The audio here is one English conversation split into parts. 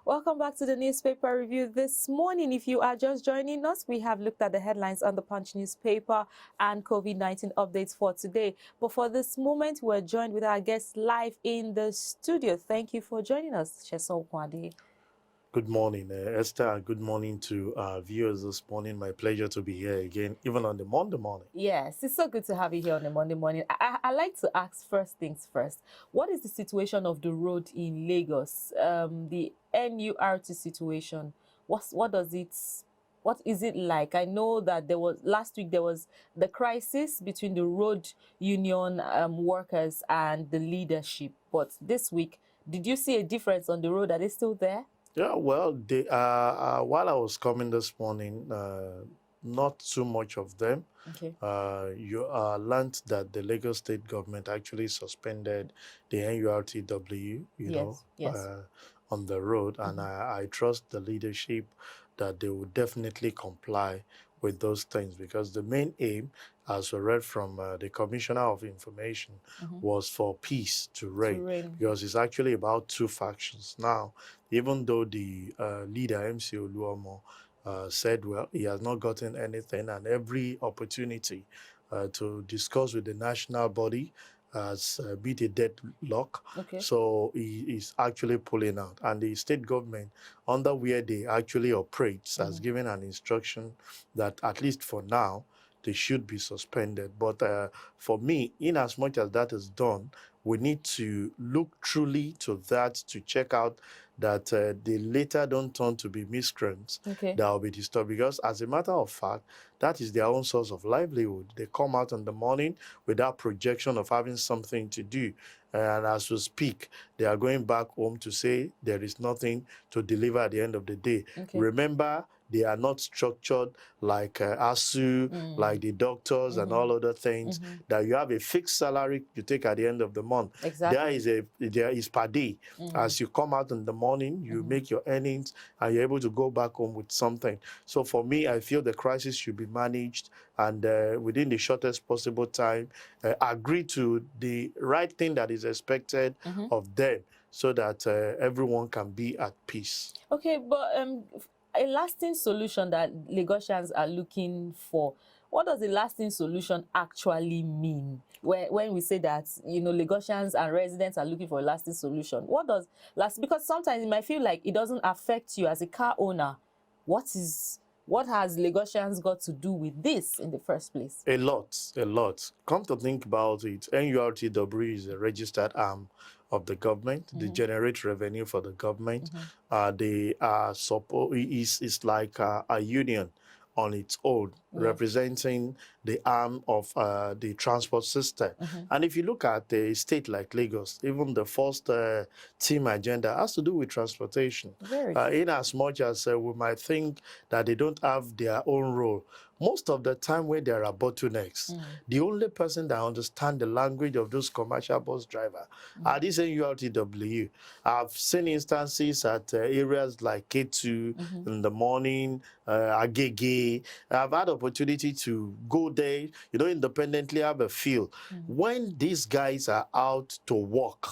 Welcome back to the newspaper review this morning. If you are just joining us, we have looked at the headlines on the Punch newspaper and COVID-19 updates for today. But for this moment, we're joined with our guest live in the studio. Thank you for joining us, Sheson Kwade. Good morning, Esther. Good morning to viewers this morning. My pleasure to be here again, even on the Monday morning. Yes, it's so good to have you here on the Monday morning. I like to ask first things first. What is the situation of the road in Lagos? The NURT situation. What is it like? I know that last week there was the crisis between the road union workers and the leadership. But this week, did you see a difference on the road? Are they still there? Yeah, well, while I was coming this morning, not too much of them. Okay. You learned that the Lagos state government actually suspended the NURTW, Yes. on the road, and I trust the leadership that they will definitely comply with those things, because the main aim, as we read from the Commissioner of Information, was for peace to reign, because it's actually about two factions. Now, even though the leader, MC Oluomo, said, well, he has not gotten anything, and every opportunity to discuss with the national body has beat a deadlock. Okay. So he is actually pulling out. And the state government, under where they actually operates, has given an instruction that at least for now, they should be suspended. But for me, in as much as that is done, we need to look truly to that to check out that they later don't turn to be miscreants that will be disturbed. Because as a matter of fact, that is their own source of livelihood. They come out in the morning with that projection of having something to do. And as we speak, they are going back home to say there is nothing to deliver at the end of the day. Remember, they are not structured like ASU, like the doctors and all other things, that you have a fixed salary you take at the end of the month. Exactly. There is per day. As you come out in the morning, you make your earnings, and you're able to go back home with something. So for me, I feel the crisis should be managed, and within the shortest possible time, agree to the right thing that is expected of them, so that everyone can be at peace. Okay, but a lasting solution that Lagosians are looking for, what does a lasting solution actually mean? When we say that, Lagosians and residents are looking for a lasting solution, what does because sometimes it might feel like it doesn't affect you as a car owner. What has Lagosians got to do with this in the first place? A lot. Come to think about it, NURTW is a registered arm of the government. They generate revenue for the government. They are it's like a union on its own, representing the arm of the transport system. And if you look at a state like Lagos, even the first team agenda has to do with transportation. In as much as we might think that they don't have their own role, most of the time when there are bottlenecks, the only person that understands the language of those commercial bus drivers are these NURTW. I've seen instances at areas like K2 in the morning, Agege. I've had opportunity to go there, independently have a feel. When these guys are out to work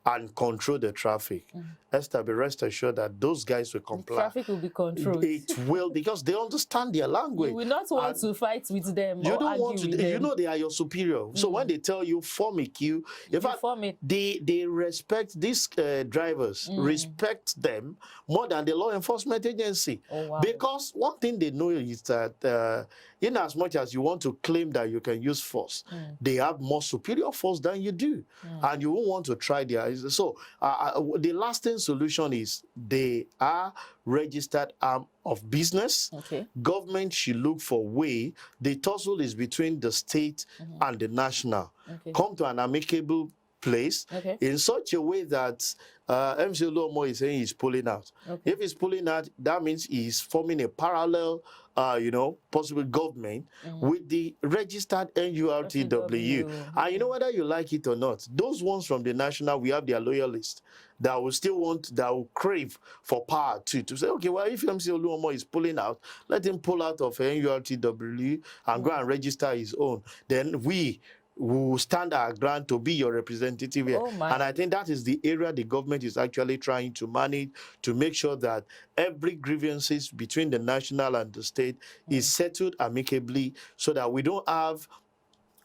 and control the traffic, Esther, be rest assured that those guys will comply. The traffic will be controlled. It will, because they understand their language. You will not want to fight with them. You don't argue want to. with them. They are your superior. So when they tell you form a queue, in fact, they respect these drivers. Respect them more than the law enforcement agency. Oh, wow. Because one thing they know is that in as much as you want to claim that you can use force, they have more superior force than you do, and you won't want to try their. So the lasting solution is they are registered arm of business. Government should look for way. The tussle is between the state and the national. Come to an amicable place in such a way that MC Oluomo is saying he's pulling out. If he's pulling out, that means he's forming a parallel possible government with the registered NURTW. And whether you like it or not, those ones from the national, we have their loyalists that will crave for power too, to say, okay, well, if MC Oluomo is pulling out, let him pull out of NURTW and go and register his own. Then we will stand our ground to be your representative here. Oh my. And I think that is the area the government is actually trying to manage, to make sure that every grievances between the national and the state is settled amicably, so that we don't have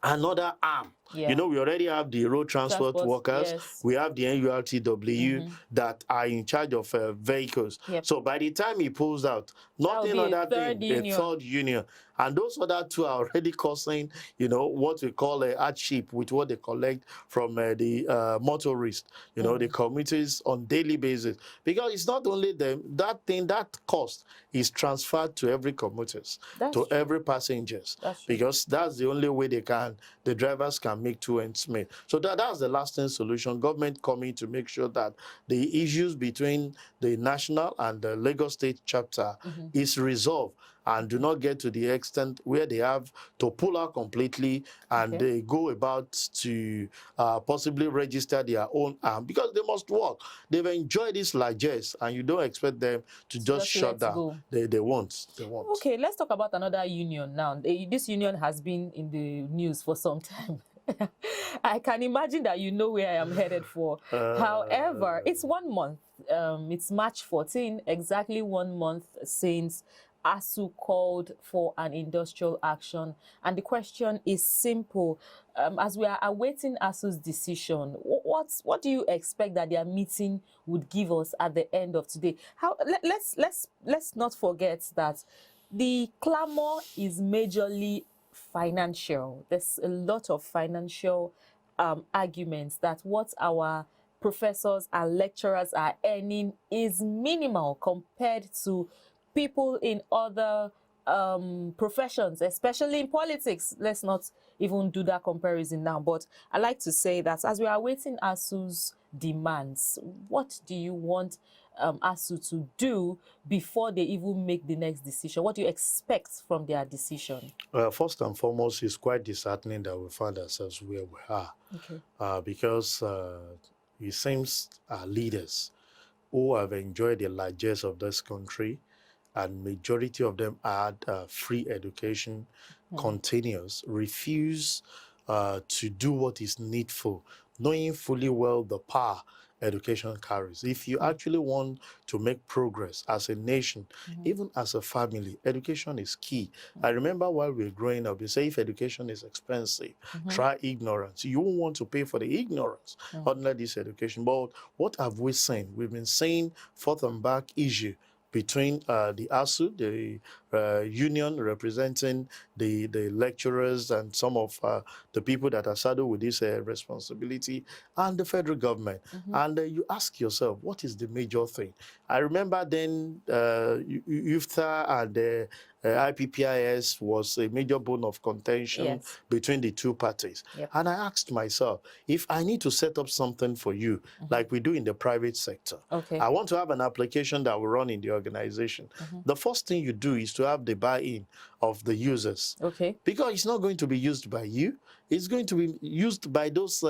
another arm. Yeah. You know, we already have the road transport workers, yes. we have the NURTW that are in charge of vehicles. Yep. So by the time he pulls out, That will nothing be a other third thing, union. a third union. And those other two are already causing, you know, what we call a hardship with what they collect from the motorists, you know, the communities on daily basis. Because it's not only them, that thing, that cost is transferred to every commuters, That's to true. every passengers. That's true. Because that's the only way the drivers can make two ends meet. So that's the lasting solution. Government coming to make sure that the issues between the national and the Lagos State chapter is resolved, and do not get to the extent where they have to pull out completely and they go about to possibly register their own arm, because they must work. They've enjoyed these largesse, and you don't expect them to just shut down. Go. They won't. Okay, let's talk about another union now. This union has been in the news for some time. I can imagine that you know where I am headed for. However, it's 1 month. It's March 14, exactly 1 month since ASU called for an industrial action. And the question is simple. As we are awaiting ASU's decision, what do you expect that their meeting would give us at the end of today? Let's not forget that the clamor is majorly financial. There's a lot of financial arguments that what our professors and lecturers are earning is minimal compared to people in other professions, especially in politics. Let's not even do that comparison now. But I like to say that as we are awaiting ASU's demands, what do you want ASU to do before they even make the next decision? What do you expect from their decision? First and foremost, it's quite disheartening that we find ourselves where we are. Okay. Because it seems our leaders who have enjoyed the largesse of this country, and majority of them had free education, continuous, refuse to do what is needful, knowing fully well the power education carries. If you actually want to make progress as a nation, even as a family, education is key. I remember while we were growing up, they say if education is expensive, try ignorance. You won't want to pay for the ignorance under this education. But what have we seen? We've been seeing forth and back issue between the ASU, the union representing the lecturers and some of the people that are saddled with this responsibility, and the federal government. And you ask yourself, what is the major thing? I remember then UFTA and IPPIS was a major bone of contention between the two parties. And I asked myself, if I need to set up something for you, like we do in the private sector, I want to have an application that will run in the organization. The first thing you do is to have the buy-in of the users. Because it's not going to be used by you. It's going to be used by those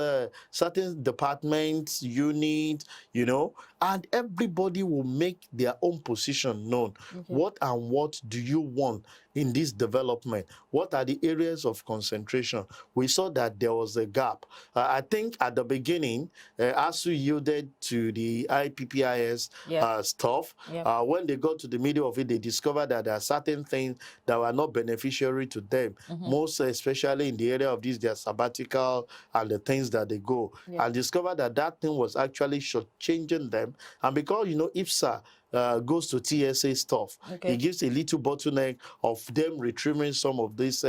certain departments, units, you know, and everybody will make their own position known. What do you want in this development? What are the areas of concentration? We saw that there was a gap. I think at the beginning, ASU yielded to the IPPIS stuff. When they got to the middle of it, they discovered that there are certain things that were not beneficiary to them, most especially in the area of their sabbatical and the things that they go, and discovered that that thing was actually shortchanging them. And because, you know, IPSA goes to TSA stuff, it gives a little bottleneck of them retrieving some of this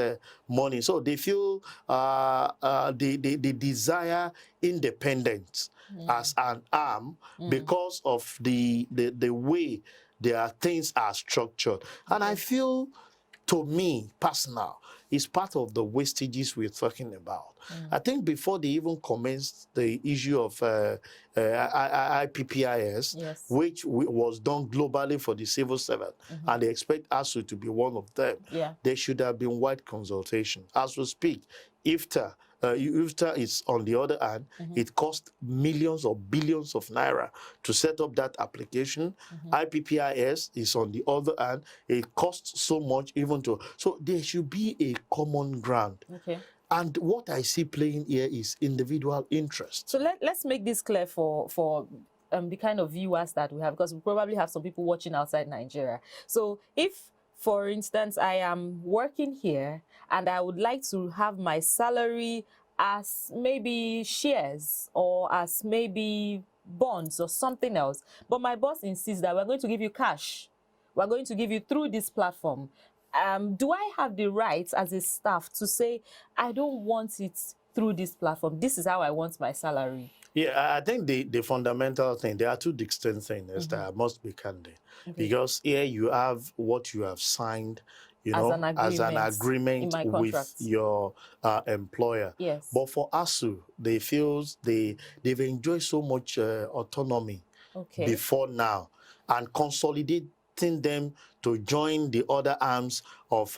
money. So they feel they desire independence as an arm because of the way their things are structured. And I feel, to me, personal, is part of the wastages we're talking about. I think before they even commenced the issue of IPPIS, which was done globally for the civil servant, and they expect ASU to be one of them, there should have been wide consultation. As we speak, IFTA is, on the other hand, it cost millions or billions of naira to set up that application. IPPIS is, on the other hand, it costs so much even to. So there should be a common ground. And what I see playing here is individual interest. So let's make this clear for the kind of viewers that we have, because we probably have some people watching outside Nigeria. So if, for instance, I am working here and I would like to have my salary as maybe shares or as maybe bonds or something else, but my boss insists that we're going to give you cash, we're going to give you through this platform, do I have the right as a staff to say, I don't want it through this platform, this is how I want my salary? Yeah, I think the fundamental thing, there are two distinct things that must be candid. Because here you have what you have signed, you As know, an as an agreement in agreement my with contract. your employer. Yes. But for ASU, they feel they've enjoyed so much autonomy Okay. before now, and consolidating them to join the other arms of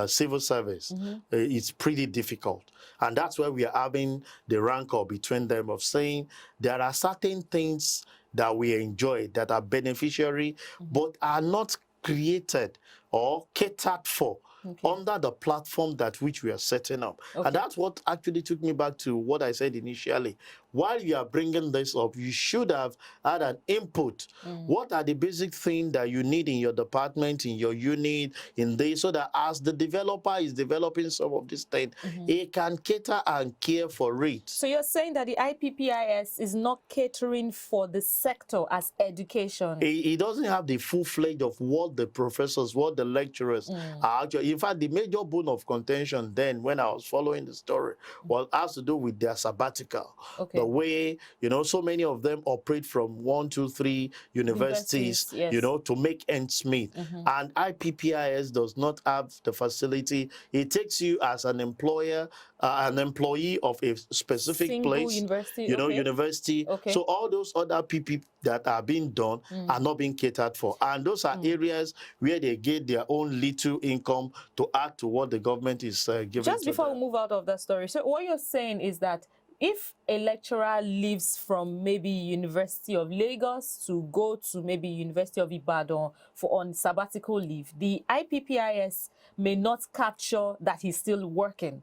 civil service, it's pretty difficult. And that's where we are having the rancor between them of saying there are certain things that we enjoy that are beneficiary, but are not created or catered for under the platform that which we are setting up. Okay. And that's what actually took me back to what I said initially. While you are bringing this up, you should have had an input. What are the basic things that you need in your department, in your unit, in this, so that as the developer is developing some of these things, he can cater and care for it. So you're saying that the IPPIS is not catering for the sector as education? It doesn't have the full fledged of what the professors, what the lecturers are actually. In fact, the major bone of contention then, when I was following the story, has to do with their sabbatical. Okay. The way, you know, so many of them operate from 1, 2, 3 universities, Yes. you know, to make ends meet. And IPPIS does not have the facility. It takes you as an employer, an employee of a specific Single place, university, you know, okay. university. Okay. So all those other PP that are being done are not being catered for. And those are areas where they get their own little income to add to what the government is giving. Just before we move out of that story, so what you're saying is that if a lecturer leaves from maybe University of Lagos to go to maybe University of Ibadan on sabbatical leave, the IPPIS may not capture that he's still working.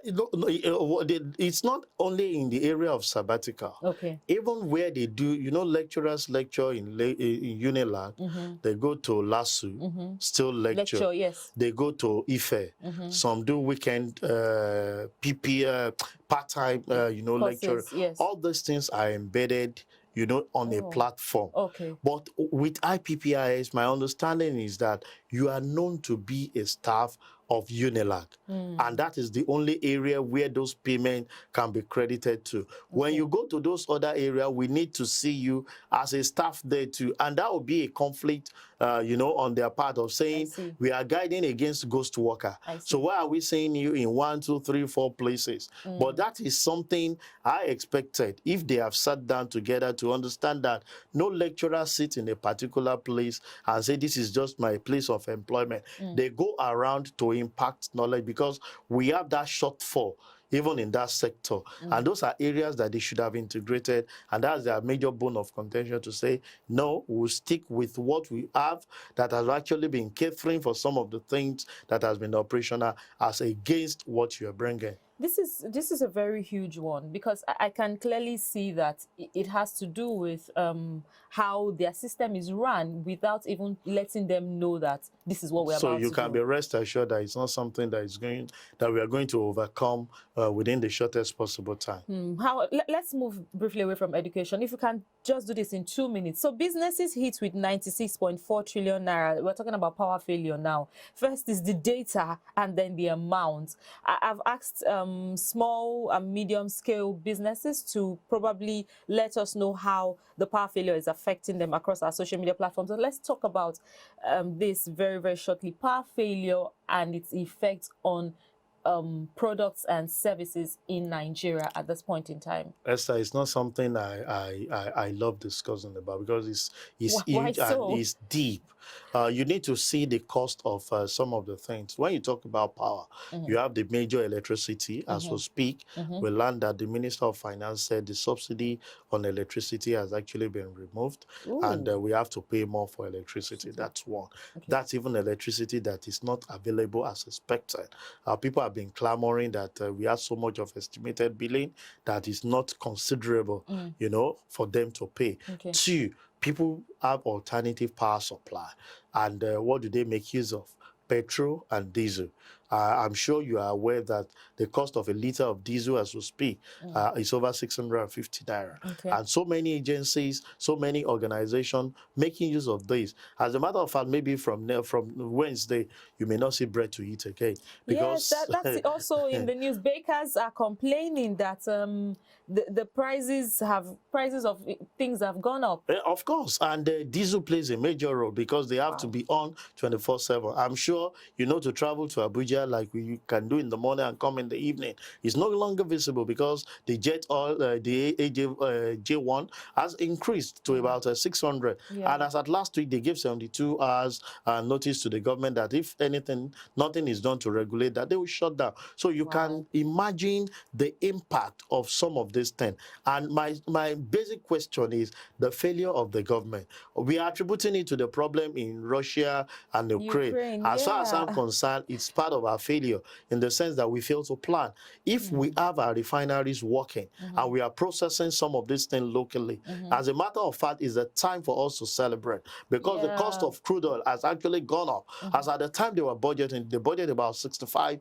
It's not only in the area of sabbatical. Okay. Even where they do, you know, lecturers lecture in Unilag, they go to LASU, still lecture. Yes. They go to IFE. Some do weekend PP, part-time, you know, lecture. Yes. All those things are embedded, you know, on a platform. Okay. But with IPPIS, my understanding is that you are known to be a staff of Unilag. And that is the only area where those payments can be credited to. When you go to those other areas, we need to see you as a staff there too. And that will be a conflict, you know, on their part of saying we are guiding against ghost worker. So why are we seeing you in 1, 2, 3, 4 places? But that is something I expected if they have sat down together to understand that no lecturer sits in a particular place and say this is just my place of employment. They go around to impact knowledge, because we have that shortfall even in that sector. And those are areas that they should have integrated. And that's their major bone of contention, to say, no, we'll stick with what we have that has actually been catering for some of the things that has been operational, as against what you're bringing. This is a very huge one, because I can clearly see that it has to do with how their system is run without even letting them know that this is what we're about to do. So you can be rest assured that it's not something that we are going to overcome within the shortest possible time. Let's move briefly away from education. If you can just do this in 2 minutes. So businesses hit with 96.4 trillion naira. We're talking about power failure now. First is the data and then the amount. I've asked small and medium scale businesses to probably let us know how the power failure is affecting them across our social media platforms. So let's talk about this very, very shortly. Power failure and its effect on products and services in Nigeria at this point in time. Esther, it's not something I love discussing about, because it's huge and it's deep. You need to see the cost of some of the things. When you talk about power, you have the major electricity. As we speak, we learned that the Minister of Finance said the subsidy on electricity has actually been removed. And we have to pay more for electricity. That's one. That's even electricity that is not available as expected. People have have been clamoring that we have so much of estimated billing that is not considerable, for them to pay. Okay. Two, people have alternative power supply. And what do they make use of? Petrol and diesel. I'm sure you are aware that the cost of a liter of diesel as we speak is over 650 naira. Okay. And so many agencies, so many organizations making use of this. As a matter of fact, maybe from Wednesday, you may not see bread to eat again. Because yes, that's also in the news. Bakers are complaining that the prices of things have gone up. Of course, and diesel plays a major role because they have to be on 24/7. I'm sure to travel to Abuja like we can do in the morning and come in the evening is no longer visible because the jet oil, the J1 has increased to about 600. Yeah. And as at last week, they gave 72 hours notice to the government that if nothing is done to regulate that, they will shut down. So you can imagine the impact of some of these things. And my basic question is the failure of the government. We are attributing it to the problem in Russia and Ukraine. As far as I'm concerned, it's part of our failure in the sense that we fail to plan. If we have our refineries working and we are processing some of these things locally, as a matter of fact, it's a time for us to celebrate because the cost of crude oil has actually gone up. As at the time they were budgeting, they budgeted about $65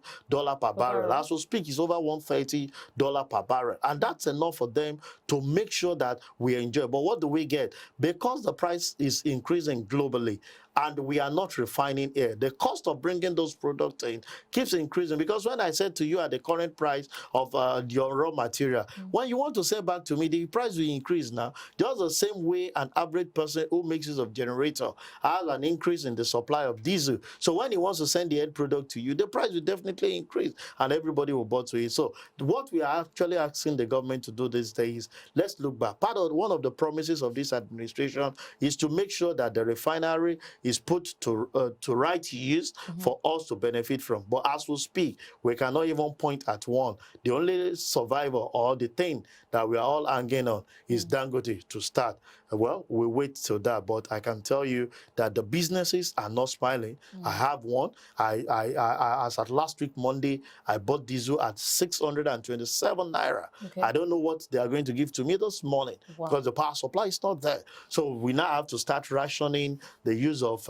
per barrel. As we speak, it's over $130 per barrel. And that's enough for them to make sure that we enjoy. But what do we get? Because the price is increasing globally and we are not refining air, the cost of bringing those products in keeps increasing. Because when I said to you at the current price of your raw material, when you want to sell back to me, the price will increase now. Just the same way an average person who makes use of generator has an increase in the supply of diesel. So when he wants to send the end product to you, the price will definitely increase and everybody will buy to it. So what we are actually asking the government to do these days, let's look back. One of the promises of this administration is to make sure that the refinery is put to right use for us to benefit from. But as we speak, we cannot even point at one. The only survivor or the thing that we are all hanging on is Dangote to start. Well, we wait till that, but I can tell you that the businesses are not smiling. I have one. As at last week Monday, I bought diesel at 627 naira. Okay. I don't know what they are going to give to me this morning because the power supply is not there. So we now have to start rationing the use of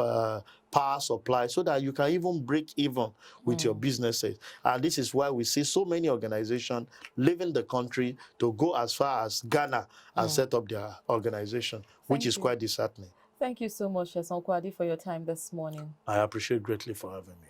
power supply so that you can even break even with your businesses. And this is why we see so many organizations leaving the country to go as far as Ghana and set up their organization, which is quite disheartening. Thank you so much, Sheson Kwadi, for your time this morning. I appreciate greatly for having me.